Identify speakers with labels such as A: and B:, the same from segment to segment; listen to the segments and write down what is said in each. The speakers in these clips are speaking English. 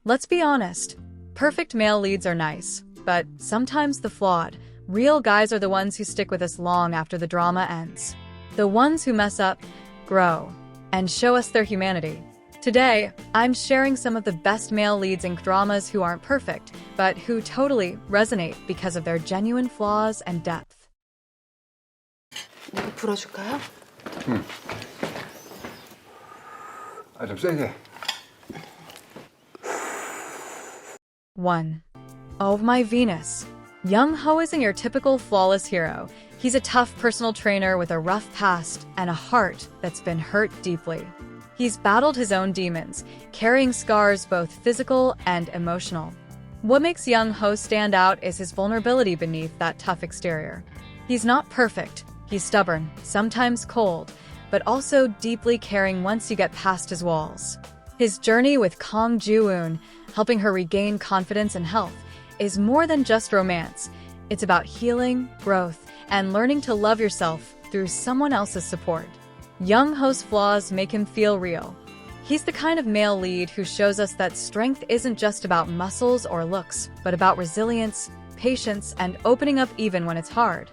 A: Let's be honest. Perfect male leads are nice, but sometimes the flawed, real guys are the ones who stick with us long after the drama ends. The ones who mess up, grow, and show us their humanity. Today, I'm sharing some of the best male leads in dramas who aren't perfect, but who totally resonate because of their genuine flaws and depth.
B: 내가 불어줄까요?
C: 좀 세게.
A: 1. Oh my Venus. Young-ho isn't your typical flawless hero. He's a tough personal trainer with a rough past and a heart that's been hurt deeply. He's battled his own demons, carrying scars both physical and emotional. What makes Young-ho stand out is his vulnerability beneath that tough exterior. He's not perfect, he's stubborn, sometimes cold, but also deeply caring once you get past his walls. His journey with Kang Joo-eun, helping her regain confidence and health, is more than just romance. It's about healing, growth, and learning to love yourself through someone else's support. Young-ho's flaws make him feel real. He's the kind of male lead who shows us that strength isn't just about muscles or looks, but about resilience, patience, and opening up even when it's hard.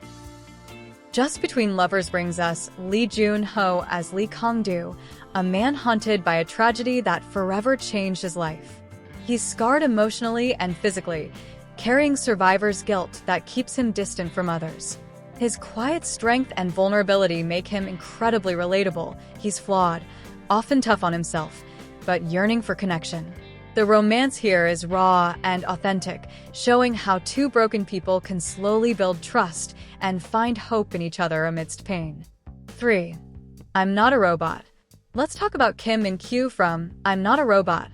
A: Just Between Lovers brings us Lee Joon-ho as Lee Kang-do, a man haunted by a tragedy that forever changed his life. He's scarred emotionally and physically, carrying survivor's guilt that keeps him distant from others. His quiet strength and vulnerability make him incredibly relatable. He's flawed, often tough on himself, but yearning for connection. The romance here is raw and authentic, showing how two broken people can slowly build trust and find hope in each other amidst pain. 3. I'm Not a Robot. Let's talk about Kim Min-kyu from I'm Not a Robot,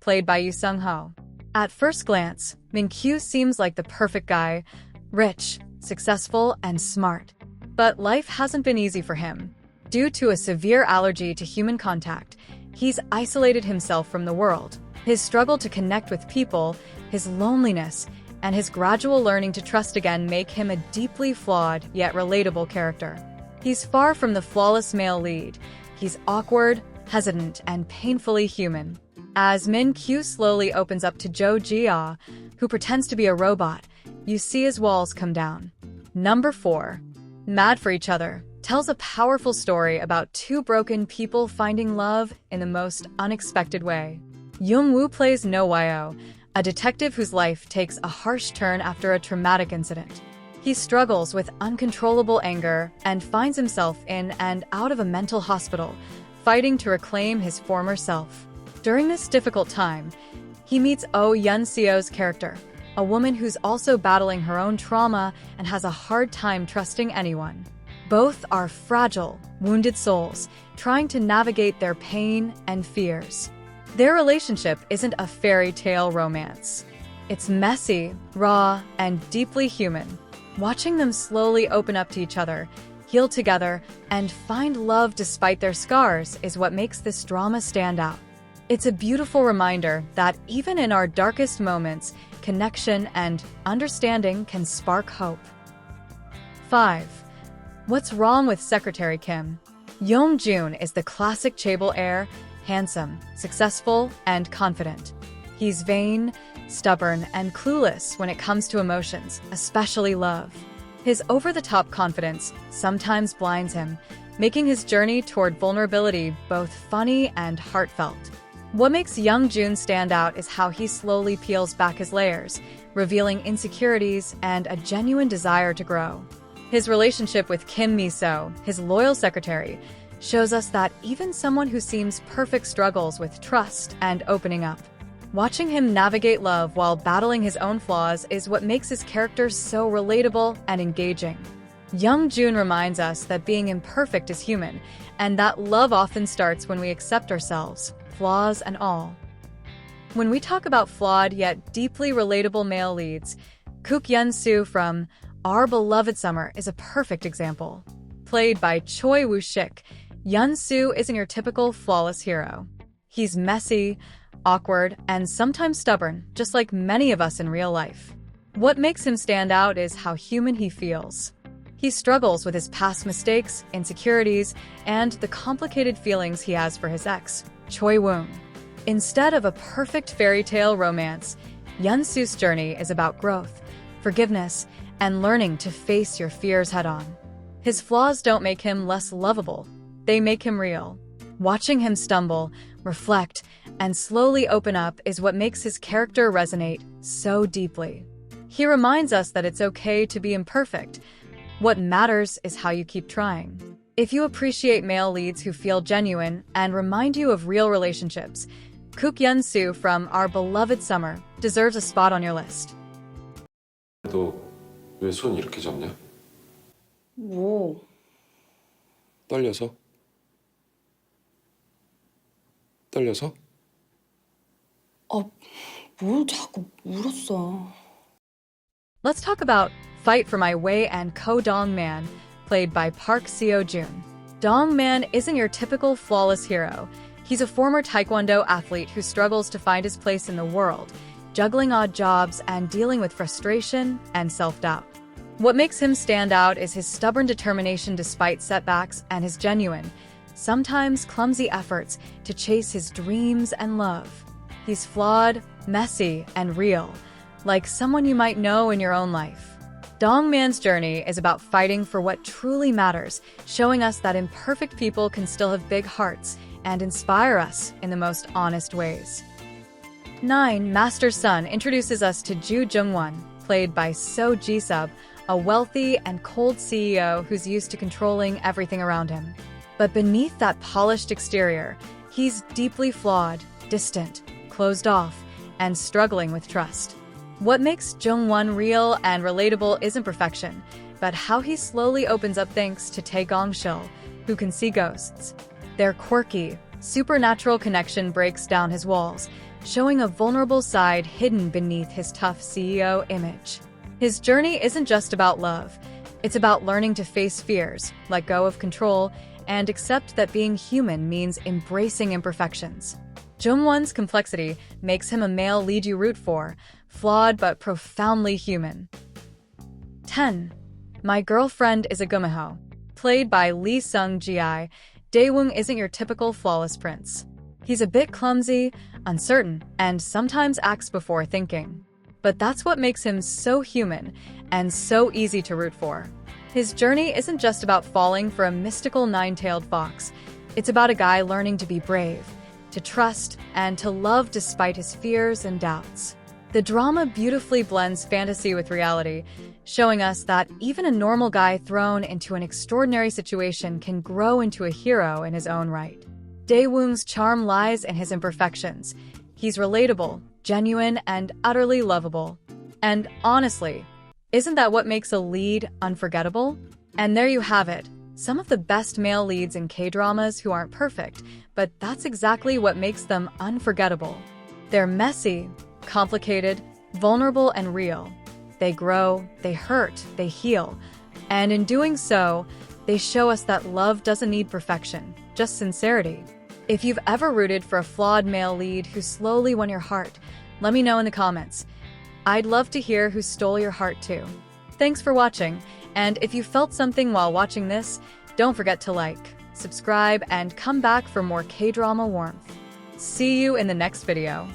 A: played by Yoo Sung-ho. At first glance, Min-kyu seems like the perfect guy, rich, successful, and smart. But life hasn't been easy for him. Due to a severe allergy to human contact, he's isolated himself from the world. His struggle to connect with people, his loneliness, and his gradual learning to trust again make him a deeply flawed yet relatable character. He's far from the flawless male lead. He's awkward, hesitant, and painfully human. As Min-kyu slowly opens up to Jo Ji-ah, who pretends to be a robot, you see his walls come down. Number 4. Mad for Each Other tells a powerful story about two broken people finding love in the most unexpected way. Young-woo plays No Wyo, a detective whose life takes a harsh turn after a traumatic incident. He struggles with uncontrollable anger and finds himself in and out of a mental hospital, fighting to reclaim his former self. During this difficult time, he meets Oh Yun-seo's character, a woman who's also battling her own trauma and has a hard time trusting anyone. Both are fragile, wounded souls, trying to navigate their pain and fears. Their relationship isn't a fairy tale romance. It's messy, raw, and deeply human. Watching them slowly open up to each other, heal together, and find love despite their scars is what makes this drama stand out. It's a beautiful reminder that even in our darkest moments, connection and understanding can spark hope. 5. What's Wrong with Secretary Kim? Young-joon is the classic chaebol heir, handsome, successful, and confident. He's vain, stubborn, and clueless when it comes to emotions, especially love. His over-the-top confidence sometimes blinds him, making his journey toward vulnerability both funny and heartfelt. What makes Young-joon stand out is how he slowly peels back his layers, revealing insecurities and a genuine desire to grow. His relationship with Kim Mi-so, his loyal secretary, shows us that even someone who seems perfect struggles with trust and opening up. Watching him navigate love while battling his own flaws is what makes his character so relatable and engaging. Young-joon reminds us that being imperfect is human, and that love often starts when we accept ourselves, flaws and all. When we talk about flawed yet deeply relatable male leads, Kook Yun-soo from Our Beloved Summer is a perfect example. Played by Choi Woo-shik, Yun-soo isn't your typical flawless hero. He's messy, awkward, and sometimes stubborn, just like many of us in real life. What makes him stand out is how human he feels. He struggles with his past mistakes, insecurities, and the complicated feelings he has for his ex, Choi Woon. Instead of a perfect fairy tale romance, Yeon-soo's journey is about growth, forgiveness, and learning to face your fears head-on. His flaws don't make him less lovable, they make him real. Watching him stumble, reflect, and slowly open up is what makes his character resonate so deeply. He reminds us that it's okay to be imperfect. What matters is how you keep trying. If you appreciate male leads who feel genuine and remind you of real relationships, Kook Yeon-soo from Our Beloved Summer deserves a spot on your list.
D: 너 왜 손 이렇게 잡냐?
B: 뭐?
D: 떨려서? 떨려서?
B: 뭘 자꾸 물었어.
A: Let's talk about Fight for My Way and Ko Dong-man, played by Park Seo-joon. Dong-man isn't your typical flawless hero. He's a former taekwondo athlete who struggles to find his place in the world, juggling odd jobs and dealing with frustration and self-doubt. What makes him stand out is his stubborn determination despite setbacks and his genuine, sometimes clumsy efforts to chase his dreams and love. He's flawed, messy, and real, like someone you might know in your own life. Dong-man's journey is about fighting for what truly matters, showing us that imperfect people can still have big hearts and inspire us in the most honest ways. 9. Master's Son introduces us to Ju Jung-won, played by So Ji-sub, a wealthy and cold CEO who's used to controlling everything around him. But beneath that polished exterior, he's deeply flawed, distant, closed off, and struggling with trust. What makes Jung-won real and relatable isn't perfection, but how he slowly opens up thanks to Tae Gong-shil, who can see ghosts. Their quirky, supernatural connection breaks down his walls, showing a vulnerable side hidden beneath his tough CEO image. His journey isn't just about love. It's about learning to face fears, let go of control, and accept that being human means embracing imperfections. Jung-won's complexity makes him a male lead you root for, flawed but profoundly human. 10. My Girlfriend is a Gumiho. Played by Lee Sung-ji, Daewoo isn't your typical flawless prince. He's a bit clumsy, uncertain, and sometimes acts before thinking. But that's what makes him so human and so easy to root for. His journey isn't just about falling for a mystical nine-tailed fox. It's about a guy learning to be brave, to trust, and to love despite his fears and doubts. The drama beautifully blends fantasy with reality, showing us that even a normal guy thrown into an extraordinary situation can grow into a hero in his own right. Daewoo's charm lies in his imperfections. He's relatable, genuine, and utterly lovable. And honestly, isn't that what makes a lead unforgettable? And there you have it, some of the best male leads in K-dramas who aren't perfect, but that's exactly what makes them unforgettable. They're messy, complicated, vulnerable, and real. They grow, they hurt, they heal. And in doing so, they show us that love doesn't need perfection, just sincerity. If you've ever rooted for a flawed male lead who slowly won your heart, let me know in the comments. I'd love to hear who stole your heart too. Thanks for watching, and if you felt something while watching this, don't forget to like, subscribe, and come back for more K-drama warmth. See you in the next video.